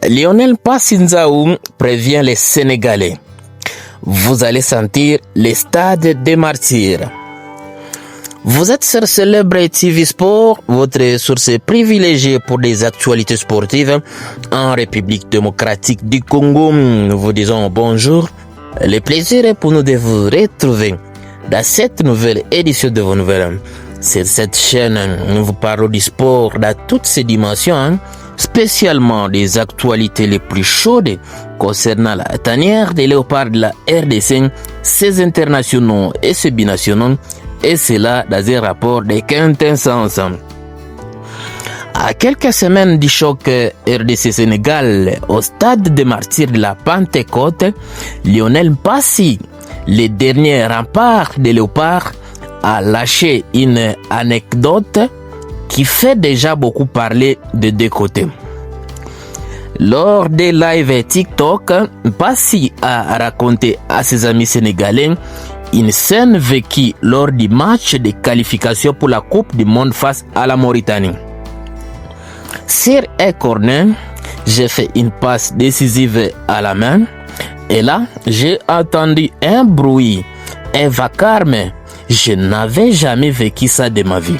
Lionel Passinzaou prévient les Sénégalais. Vous allez sentir les stades des martyrs. Vous êtes sur Célèbre TV Sport, votre source privilégiée pour des actualités sportives en République démocratique du Congo. Nous vous disons bonjour. Le plaisir est pour nous de vous retrouver dans cette nouvelle édition de vos nouvelles. Sur cette chaîne, nous vous parlons du sport dans toutes ses dimensions, spécialement des actualités les plus chaudes concernant la tanière des léopards de la RDC, ses internationaux et ses binationaux, et cela dans un rapport de quintessence. À quelques semaines du choc RDC-Sénégal au stade des martyrs de la Pentecôte, Lionel Passy, le dernier rempart des léopards, a lâché une anecdote qui fait déjà beaucoup parler de deux côtés. Lors des lives TikTok, Passy a raconté à ses amis sénégalais une scène vécue lors du match de qualification pour la Coupe du Monde face à la Mauritanie. Sur un corner, j'ai fait une passe décisive à la main et là, j'ai entendu un bruit, un vacarme. Je n'avais jamais vécu ça de ma vie.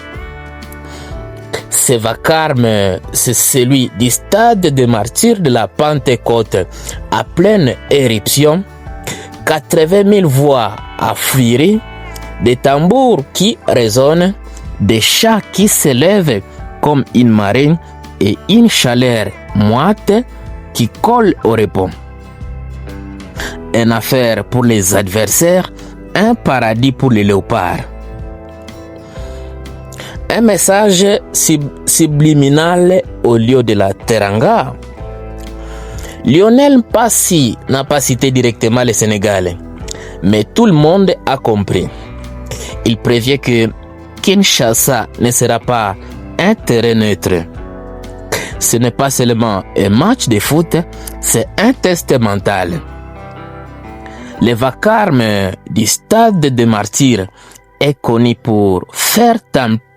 Ce vacarme, c'est celui du stade des martyrs de la Pentecôte à pleine éruption. 80 000 voix à fuir, des tambours qui résonnent, des chats qui s'élèvent comme une marée et une chaleur moite qui colle au repos. Une affaire pour les adversaires, un paradis pour les léopards. Un message subliminal au lieu de la teranga. Lionel Passy n'a pas cité directement les Sénégalais, mais tout le monde a compris. Il prévient que Kinshasa ne sera pas un terrain neutre. Ce n'est pas seulement un match de foot, c'est un test mental. Le vacarme du stade des martyrs est connu pour faire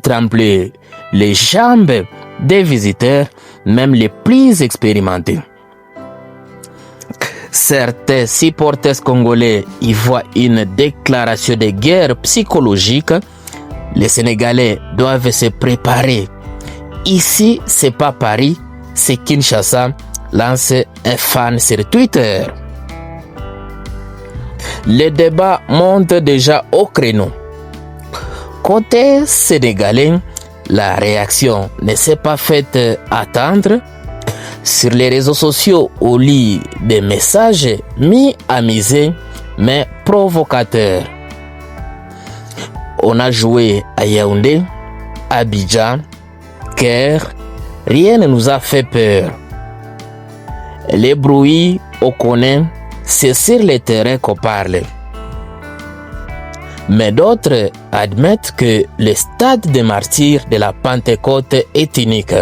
trembler les jambes des visiteurs, même les plus expérimentés. Certains supporters congolais y voient une déclaration de guerre psychologique. Les Sénégalais doivent se préparer. Ici, c'est pas Paris, c'est Kinshasa, lance un fan sur Twitter. Le débat monte déjà au créneau. Côté sénégalais, la réaction ne s'est pas faite attendre. Sur les réseaux sociaux, on lit des messages mi-amusés mais provocateurs. On a joué à Yaoundé, Abidjan, Caire, rien ne nous a fait peur. Les bruits, on connaît, c'est sur le terrain qu'on parle. Mais d'autres admettent que le stade des martyrs de la Pentecôte est unique.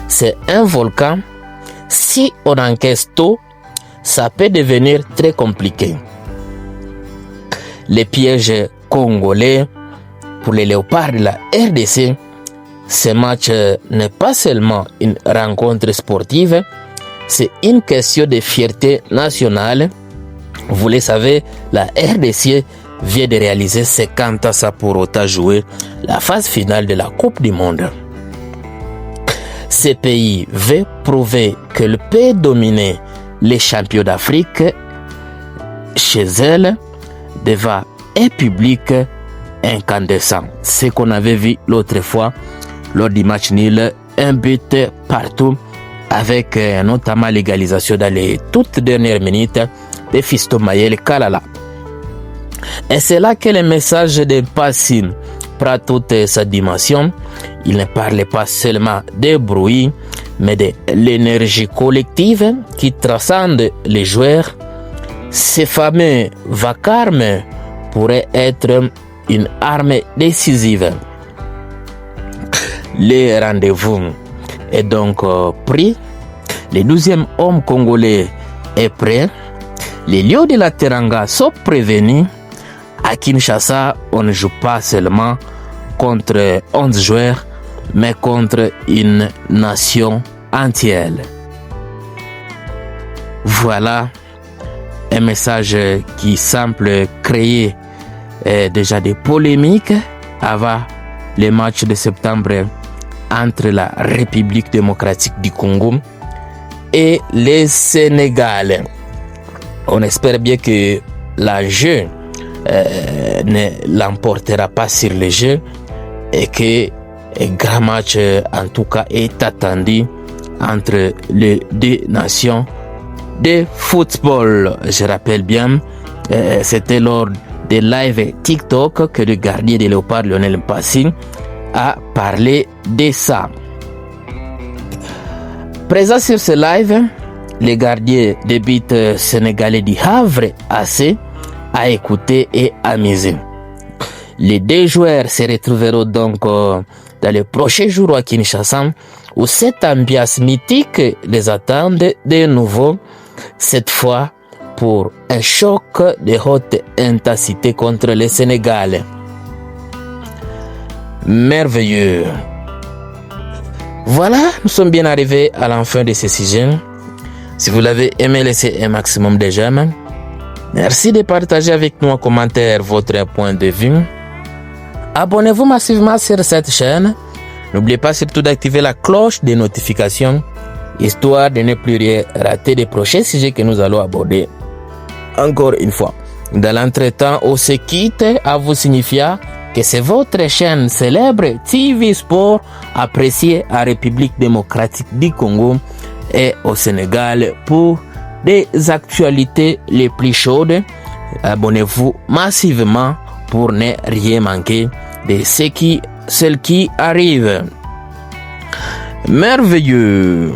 C'est un volcan. Si on encaisse tout, ça peut devenir très compliqué. Les pièges congolais pour les léopards de la RDC, ce match n'est pas seulement une rencontre sportive, c'est une question de fierté nationale. Vous le savez, la RDC vient de réaliser 50 ans pour jouer la phase finale de la Coupe du Monde. Ce pays veut prouver qu'elle peut dominer les champions d'Afrique chez elle devant un public incandescent. Ce qu'on avait vu l'autre fois lors du match nul, un but partout avec notamment l'égalisation dans les toutes dernières minutes de Fiston Mayele Kalala. Et c'est là que le message de Passy prend toute sa dimension. Il ne parle pas seulement des bruits, mais de l'énergie collective qui transcende les joueurs. Ce fameux vacarme pourrait être une arme décisive. Le rendez-vous est donc pris. Le 12e homme congolais est prêt. Les lions de la Teranga sont prévenus. À Kinshasa, on ne joue pas seulement contre 11 joueurs, mais contre une nation entière. Voilà un message qui semble créer déjà des polémiques avant les matchs de septembre entre la République démocratique du Congo et le Sénégal. On espère bien que l'enjeu ne l'emportera pas sur le jeu et que un grand match en tout cas est attendu entre les deux nations de football. Je rappelle bien, c'était lors des live TikTok que le gardien des Léopards, Lionel Mpassi, a parlé de ça. Présent sur ce live, le gardien de but sénégalais du Havre AC a écouté et amusé. Les deux joueurs se retrouveront donc dans les prochains jours à Kinshasa, où cette ambiance mythique les attend de nouveau, cette fois pour un choc de haute intensité contre le Sénégal. Merveilleux. Voilà, nous sommes bien arrivés à la fin de ce sujet. Si vous l'avez aimé, laissez un maximum de j'aime. Merci de partager avec nous en commentaire votre point de vue. Abonnez-vous massivement sur cette chaîne. N'oubliez pas surtout d'activer la cloche des notifications, histoire de ne plus rien rater des prochains sujets que nous allons aborder. Encore une fois, dans l'entretemps, on se quitte à vous signifier que c'est votre chaîne célèbre TV Sport appréciée en République démocratique du Congo et au Sénégal pour des actualités les plus chaudes. Abonnez-vous massivement pour ne rien manquer de celles qui arrivent. Merveilleux.